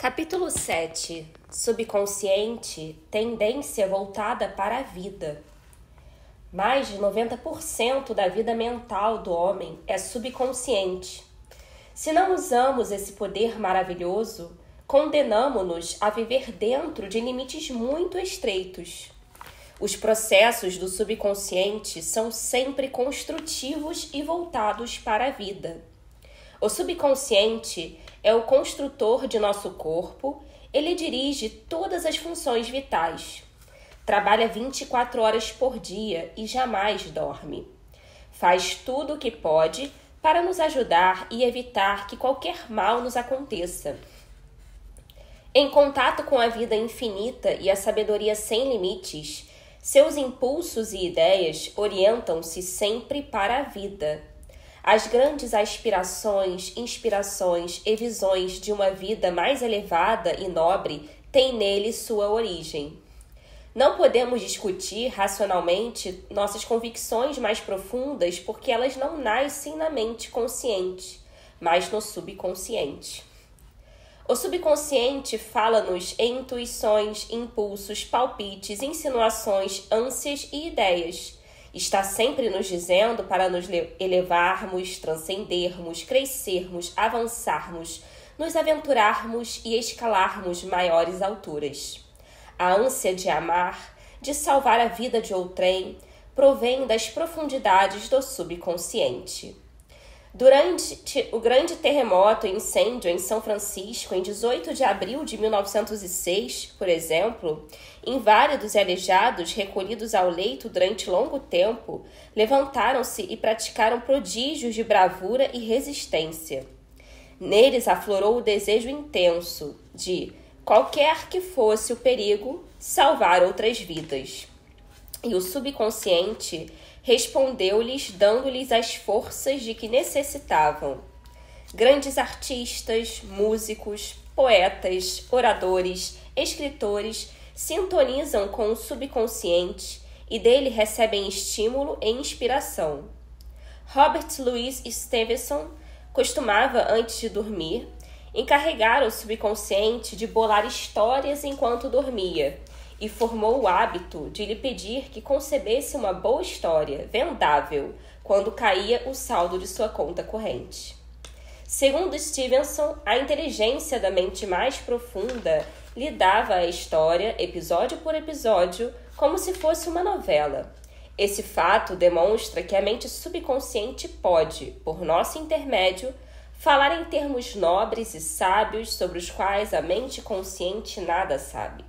Capítulo 7. Subconsciente, tendência voltada para a vida. Mais de 90% da vida mental do homem é subconsciente. Se não usamos esse poder maravilhoso, condenamo-nos a viver dentro de limites muito estreitos. Os processos do subconsciente são sempre construtivos e voltados para a vida. O subconsciente é o construtor de nosso corpo, ele dirige todas as funções vitais. Trabalha 24 horas por dia e jamais dorme. Faz tudo o que pode para nos ajudar e evitar que qualquer mal nos aconteça. Em contato com a vida infinita e a sabedoria sem limites, seus impulsos e ideias orientam-se sempre para a vida. As grandes aspirações, inspirações e visões de uma vida mais elevada e nobre têm nele sua origem. Não podemos discutir racionalmente nossas convicções mais profundas porque elas não nascem na mente consciente, mas no subconsciente. O subconsciente fala-nos em intuições, impulsos, palpites, insinuações, ânsias e ideias. Está sempre nos dizendo para nos elevarmos, transcendermos, crescermos, avançarmos, nos aventurarmos e escalarmos maiores alturas. A ânsia de amar, de salvar a vida de outrem, provém das profundidades do subconsciente. Durante o grande terremoto e incêndio em São Francisco, em 18 de abril de 1906, por exemplo, inválidos e aleijados, recolhidos ao leito durante longo tempo, levantaram-se e praticaram prodígios de bravura e resistência. Neles aflorou o desejo intenso de, qualquer que fosse o perigo, salvar outras vidas. E o subconsciente respondeu-lhes dando-lhes as forças de que necessitavam. Grandes artistas, músicos, poetas, oradores, escritores sintonizam com o subconsciente e dele recebem estímulo e inspiração. Robert Louis Stevenson costumava, antes de dormir, encarregar o subconsciente de bolar histórias enquanto dormia, e formou o hábito de lhe pedir que concebesse uma boa história, vendável, quando caía o saldo de sua conta corrente. Segundo Stevenson, a inteligência da mente mais profunda lhe dava a história, episódio por episódio, como se fosse uma novela. Esse fato demonstra que a mente subconsciente pode, por nosso intermédio, falar em termos nobres e sábios sobre os quais a mente consciente nada sabe.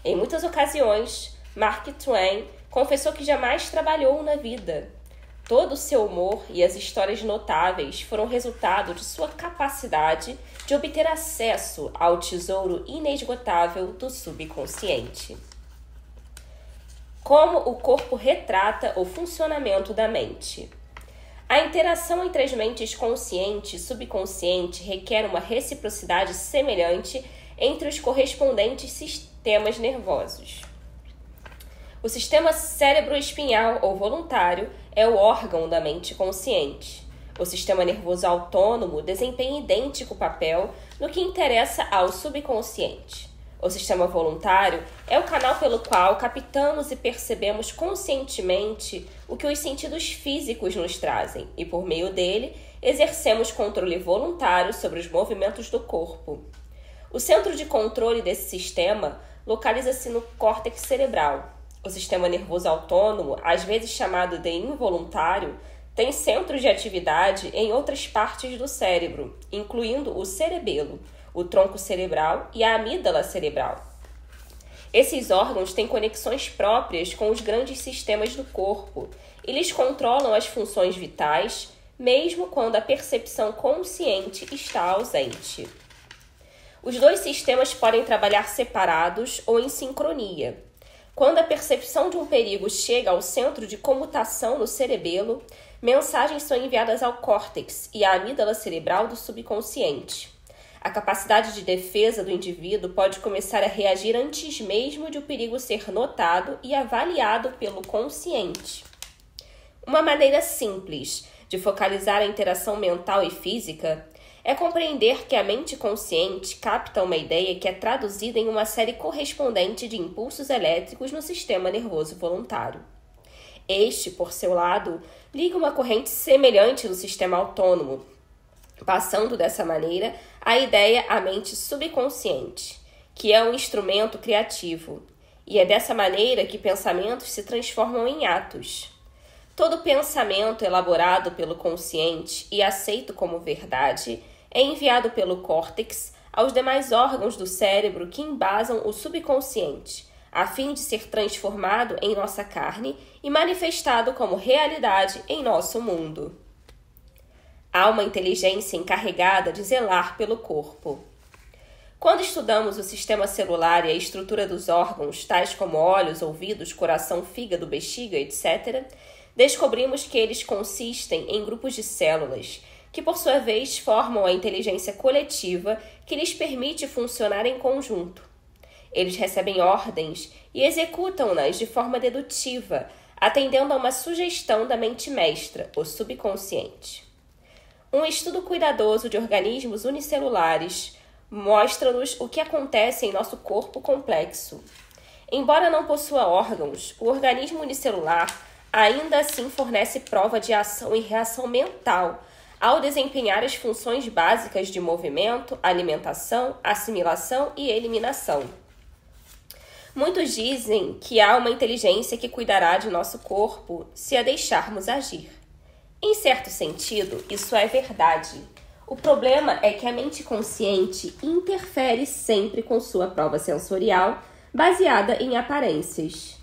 Em muitas ocasiões, Mark Twain confessou que jamais trabalhou na vida. Todo o seu humor e as histórias notáveis foram resultado de sua capacidade de obter acesso ao tesouro inesgotável do subconsciente. Como o corpo retrata o funcionamento da mente? A interação entre as mentes consciente e subconsciente requer uma reciprocidade semelhante entre os correspondentes sistemas nervosos. O sistema cérebro-espinhal ou voluntário é o órgão da mente consciente. O sistema nervoso autônomo desempenha idêntico papel no que interessa ao subconsciente. O sistema voluntário é o canal pelo qual captamos e percebemos conscientemente o que os sentidos físicos nos trazem e, por meio dele, exercemos controle voluntário sobre os movimentos do corpo. O centro de controle desse sistema localiza-se no córtex cerebral. O sistema nervoso autônomo, às vezes chamado de involuntário, tem centros de atividade em outras partes do cérebro, incluindo o cerebelo, o tronco cerebral e a amígdala cerebral. Esses órgãos têm conexões próprias com os grandes sistemas do corpo e lhes controlam as funções vitais, mesmo quando a percepção consciente está ausente. Os dois sistemas podem trabalhar separados ou em sincronia. Quando a percepção de um perigo chega ao centro de comutação no cerebelo, mensagens são enviadas ao córtex e à amígdala cerebral do subconsciente. A capacidade de defesa do indivíduo pode começar a reagir antes mesmo de o perigo ser notado e avaliado pelo consciente. Uma maneira simples de focalizar a interação mental e física é compreender que a mente consciente capta uma ideia que é traduzida em uma série correspondente de impulsos elétricos no sistema nervoso voluntário. Este, por seu lado, liga uma corrente semelhante no sistema autônomo, passando dessa maneira a ideia à mente subconsciente, que é um instrumento criativo, e é dessa maneira que pensamentos se transformam em atos. Todo pensamento elaborado pelo consciente e aceito como verdade é enviado pelo córtex aos demais órgãos do cérebro que embasam o subconsciente, a fim de ser transformado em nossa carne e manifestado como realidade em nosso mundo. Há uma inteligência encarregada de zelar pelo corpo. Quando estudamos o sistema celular e a estrutura dos órgãos, tais como olhos, ouvidos, coração, fígado, bexiga, etc., descobrimos que eles consistem em grupos de células, que por sua vez formam a inteligência coletiva que lhes permite funcionar em conjunto. Eles recebem ordens e executam-nas de forma dedutiva, atendendo a uma sugestão da mente mestra, o subconsciente. Um estudo cuidadoso de organismos unicelulares mostra-nos o que acontece em nosso corpo complexo. Embora não possua órgãos, o organismo unicelular ainda assim fornece prova de ação e reação mental ao desempenhar as funções básicas de movimento, alimentação, assimilação e eliminação. Muitos dizem que há uma inteligência que cuidará de nosso corpo se a deixarmos agir. Em certo sentido, isso é verdade. O problema é que a mente consciente interfere sempre com sua prova sensorial, baseada em aparências.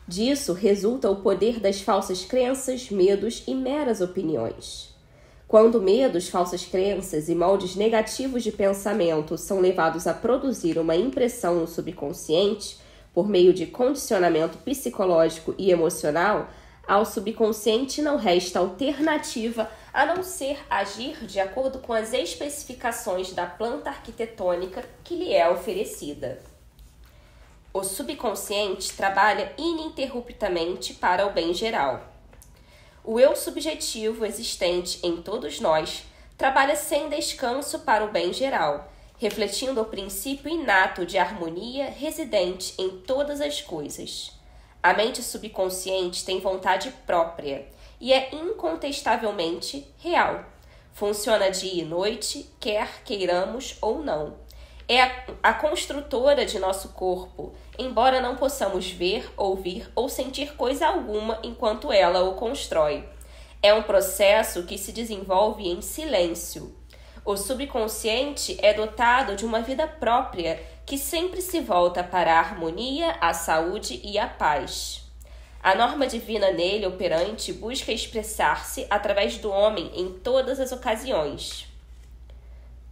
Disso resulta o poder das falsas crenças, medos e meras opiniões. Quando medos, falsas crenças e moldes negativos de pensamento são levados a produzir uma impressão no subconsciente, por meio de condicionamento psicológico e emocional, ao subconsciente não resta alternativa a não ser agir de acordo com as especificações da planta arquitetônica que lhe é oferecida. O subconsciente trabalha ininterruptamente para o bem geral. O eu subjetivo existente em todos nós trabalha sem descanso para o bem geral, refletindo o princípio inato de harmonia residente em todas as coisas. A mente subconsciente tem vontade própria e é incontestavelmente real. Funciona dia e noite, quer queiramos ou não. É a construtora de nosso corpo, embora não possamos ver, ouvir ou sentir coisa alguma enquanto ela o constrói. É um processo que se desenvolve em silêncio. O subconsciente é dotado de uma vida própria que sempre se volta para a harmonia, a saúde e a paz. A norma divina nele operante busca expressar-se através do homem em todas as ocasiões.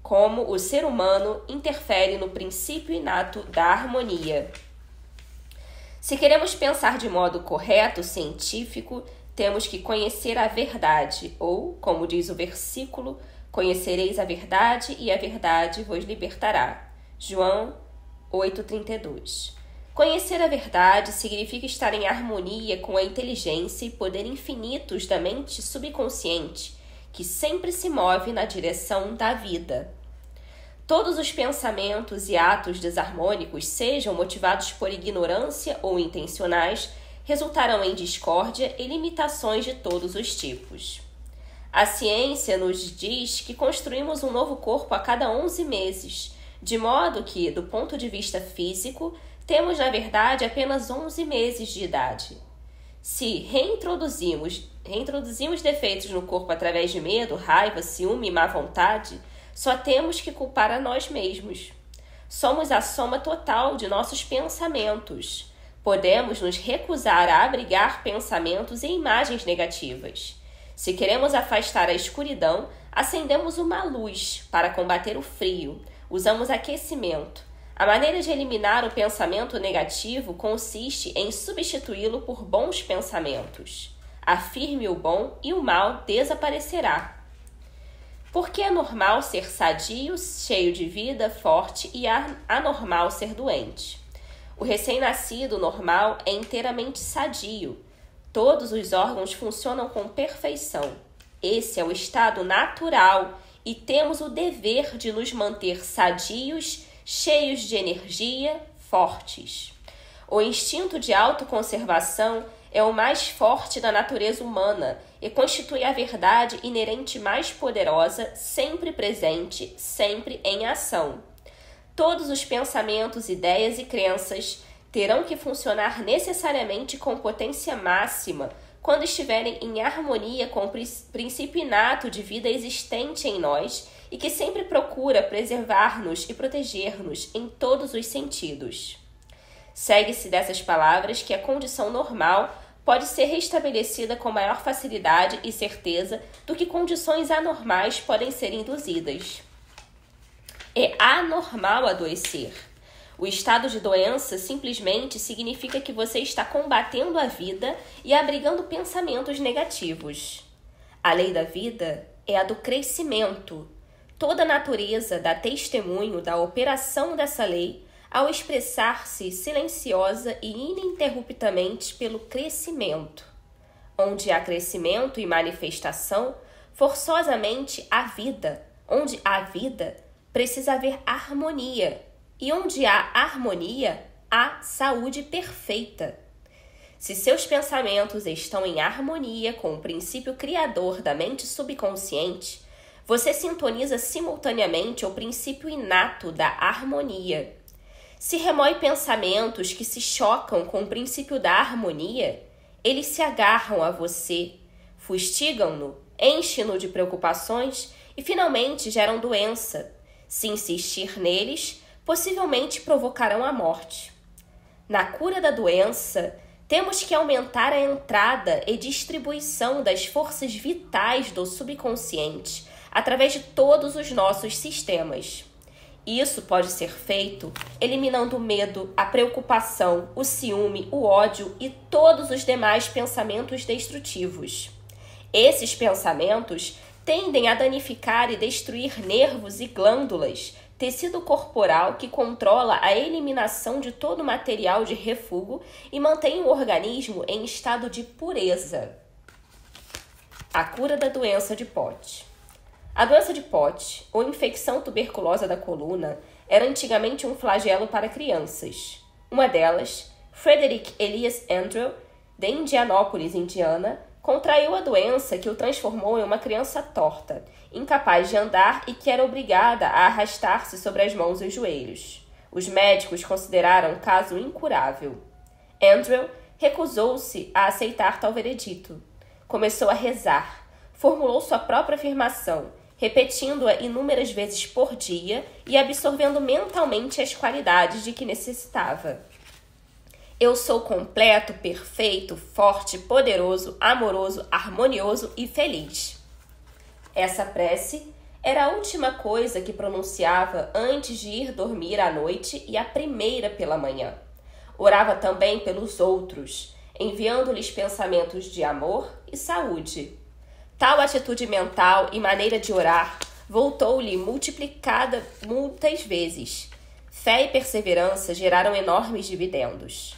Como o ser humano interfere no princípio inato da harmonia. Se queremos pensar de modo correto, científico, temos que conhecer a verdade, ou, como diz o versículo, conhecereis a verdade e a verdade vos libertará. João 8,32. Conhecer a verdade significa estar em harmonia com a inteligência e poder infinitos da mente subconsciente, que sempre se move na direção da vida. Todos os pensamentos e atos desarmônicos, sejam motivados por ignorância ou intencionais, resultarão em discórdia e limitações de todos os tipos. A ciência nos diz que construímos um novo corpo a cada 11 meses, de modo que, do ponto de vista físico, temos, na verdade, apenas 11 meses de idade. Se reintroduzimos defeitos no corpo através de medo, raiva, ciúme e má vontade, só temos que culpar a nós mesmos. Somos a soma total de nossos pensamentos. Podemos nos recusar a abrigar pensamentos e imagens negativas. Se queremos afastar a escuridão, acendemos uma luz para combater o frio. Usamos aquecimento. A maneira de eliminar o pensamento negativo consiste em substituí-lo por bons pensamentos. Afirme o bom e o mal desaparecerá. Porque é normal ser sadio, cheio de vida, forte e anormal ser doente. O recém-nascido normal é inteiramente sadio. Todos os órgãos funcionam com perfeição. Esse é o estado natural e temos o dever de nos manter sadios, cheios de energia, fortes. O instinto de autoconservação é o mais forte da natureza humana e constitui a verdade inerente mais poderosa, sempre presente, sempre em ação. Todos os pensamentos, ideias e crenças terão que funcionar necessariamente com potência máxima quando estiverem em harmonia com o princípio inato de vida existente em nós e que sempre procura preservar-nos e proteger-nos em todos os sentidos. Segue-se dessas palavras que a condição normal pode ser restabelecida com maior facilidade e certeza do que condições anormais podem ser induzidas. É anormal adoecer. O estado de doença simplesmente significa que você está combatendo a vida e abrigando pensamentos negativos. A lei da vida é a do crescimento. Toda a natureza dá testemunho da operação dessa lei ao expressar-se silenciosa e ininterruptamente pelo crescimento. Onde há crescimento e manifestação, forçosamente há vida. Onde há vida, precisa haver harmonia. E onde há harmonia, há saúde perfeita. Se seus pensamentos estão em harmonia com o princípio criador da mente subconsciente, você sintoniza simultaneamente o princípio inato da harmonia. Se remói pensamentos que se chocam com o princípio da harmonia, eles se agarram a você, fustigam-no, enchem-no de preocupações e finalmente geram doença. Se insistir neles, possivelmente provocarão a morte. Na cura da doença, temos que aumentar a entrada e distribuição das forças vitais do subconsciente através de todos os nossos sistemas. Isso pode ser feito eliminando o medo, a preocupação, o ciúme, o ódio e todos os demais pensamentos destrutivos. Esses pensamentos tendem a danificar e destruir nervos e glândulas, tecido corporal que controla a eliminação de todo material de refúgio e mantém o organismo em estado de pureza. A cura da doença de Pote. A doença de Pote, ou infecção tuberculosa da coluna, era antigamente um flagelo para crianças. Uma delas, Frederick Elias Andrew, de Indianópolis, Indiana, contraiu a doença que o transformou em uma criança torta, incapaz de andar e que era obrigada a arrastar-se sobre as mãos e os joelhos. Os médicos consideraram o caso incurável. Andrew recusou-se a aceitar tal veredito. Começou a rezar, formulou sua própria afirmação, repetindo-a inúmeras vezes por dia e absorvendo mentalmente as qualidades de que necessitava. Eu sou completo, perfeito, forte, poderoso, amoroso, harmonioso e feliz. Essa prece era a última coisa que pronunciava antes de ir dormir à noite e a primeira pela manhã. Orava também pelos outros, enviando-lhes pensamentos de amor e saúde. Tal atitude mental e maneira de orar voltou-lhe multiplicada muitas vezes. Fé e perseverança geraram enormes dividendos.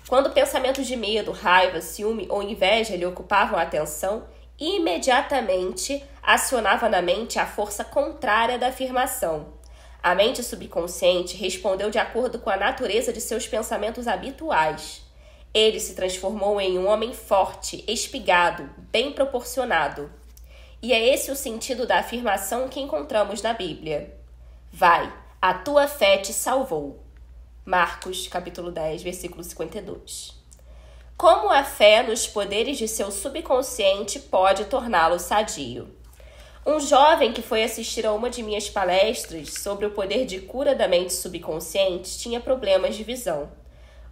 Quando pensamentos de medo, raiva, ciúme ou inveja lhe ocupavam a atenção, imediatamente acionava na mente a força contrária da afirmação. A mente subconsciente respondeu de acordo com a natureza de seus pensamentos habituais. Ele se transformou em um homem forte, espigado, bem proporcionado. E é esse o sentido da afirmação que encontramos na Bíblia. Vai, a tua fé te salvou. Marcos, capítulo 10, versículo 52. Como a fé nos poderes de seu subconsciente pode torná-lo sadio? Um jovem que foi assistir a uma de minhas palestras sobre o poder de cura da mente subconsciente tinha problemas de visão.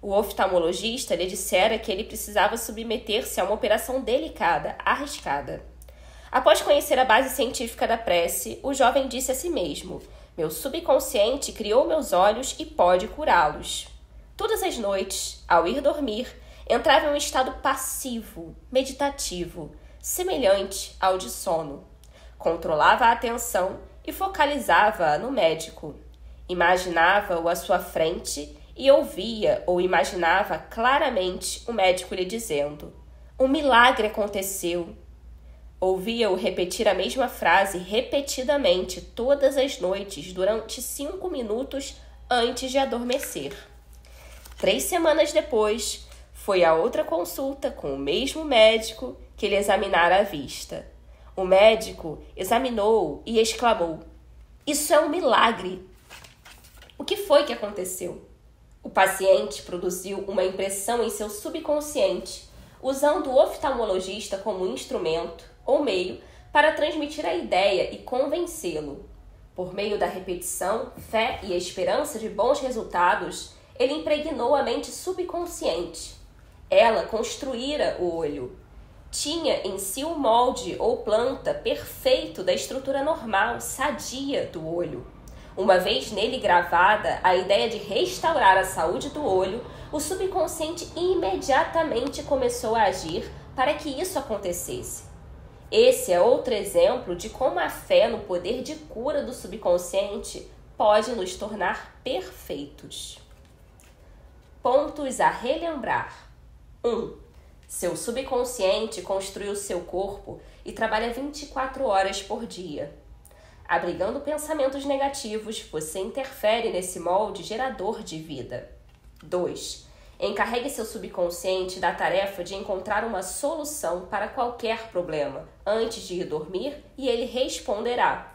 O oftalmologista lhe dissera que ele precisava submeter-se a uma operação delicada, arriscada. Após conhecer a base científica da prece, o jovem disse a si mesmo: meu subconsciente criou meus olhos e pode curá-los. Todas as noites, ao ir dormir, entrava em um estado passivo, meditativo, semelhante ao de sono. Controlava a atenção e focalizava-a no médico. Imaginava-o à sua frente e ouvia ou imaginava claramente o médico lhe dizendo: um milagre aconteceu. Ouvia-o repetir a mesma frase repetidamente todas as noites durante 5 minutos antes de adormecer. 3 semanas depois, foi a outra consulta com o mesmo médico que lhe examinara a vista. O médico examinou-o e exclamou: "Isso é um milagre!" O que foi que aconteceu? O paciente produziu uma impressão em seu subconsciente, usando o oftalmologista como instrumento ou meio para transmitir a ideia e convencê-lo. Por meio da repetição, fé e esperança de bons resultados, ele impregnou a mente subconsciente. Ela construíra o olho. Tinha em si o molde ou planta perfeito da estrutura normal, sadia do olho. Uma vez nele gravada a ideia de restaurar a saúde do olho, o subconsciente imediatamente começou a agir para que isso acontecesse. Esse é outro exemplo de como a fé no poder de cura do subconsciente pode nos tornar perfeitos. Pontos a relembrar. 1. Seu subconsciente construiu seu corpo e trabalha 24 horas por dia. Abrigando pensamentos negativos, você interfere nesse molde gerador de vida. 2. Encarregue seu subconsciente da tarefa de encontrar uma solução para qualquer problema antes de ir dormir e ele responderá.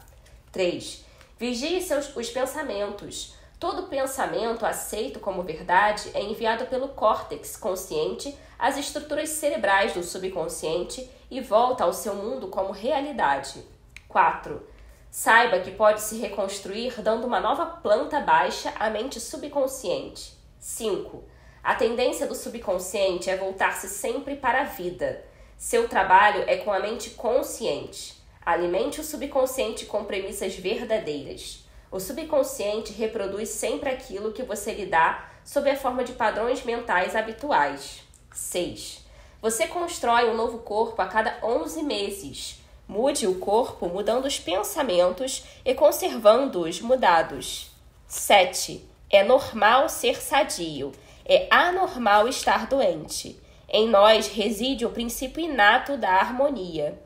3. Vigie os pensamentos. Todo pensamento aceito como verdade é enviado pelo córtex consciente às estruturas cerebrais do subconsciente e volta ao seu mundo como realidade. 4. Saiba que pode se reconstruir dando uma nova planta baixa à mente subconsciente. 5. A tendência do subconsciente é voltar-se sempre para a vida. Seu trabalho é com a mente consciente. Alimente o subconsciente com premissas verdadeiras. O subconsciente reproduz sempre aquilo que você lhe dá sob a forma de padrões mentais habituais. 6. Você constrói um novo corpo a cada 11 meses. Mude o corpo mudando os pensamentos e conservando-os mudados. 7. É normal ser sadio. É anormal estar doente. Em nós reside o princípio inato da harmonia.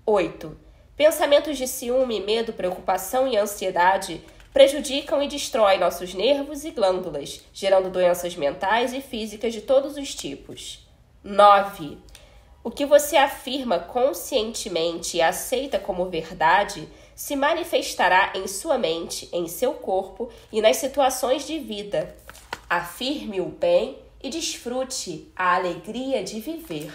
8. Pensamentos de ciúme, medo, preocupação e ansiedade prejudicam e destroem nossos nervos e glândulas, gerando doenças mentais e físicas de todos os tipos. 9. O que você afirma conscientemente e aceita como verdade se manifestará em sua mente, em seu corpo e nas situações de vida. Afirme o bem e desfrute a alegria de viver.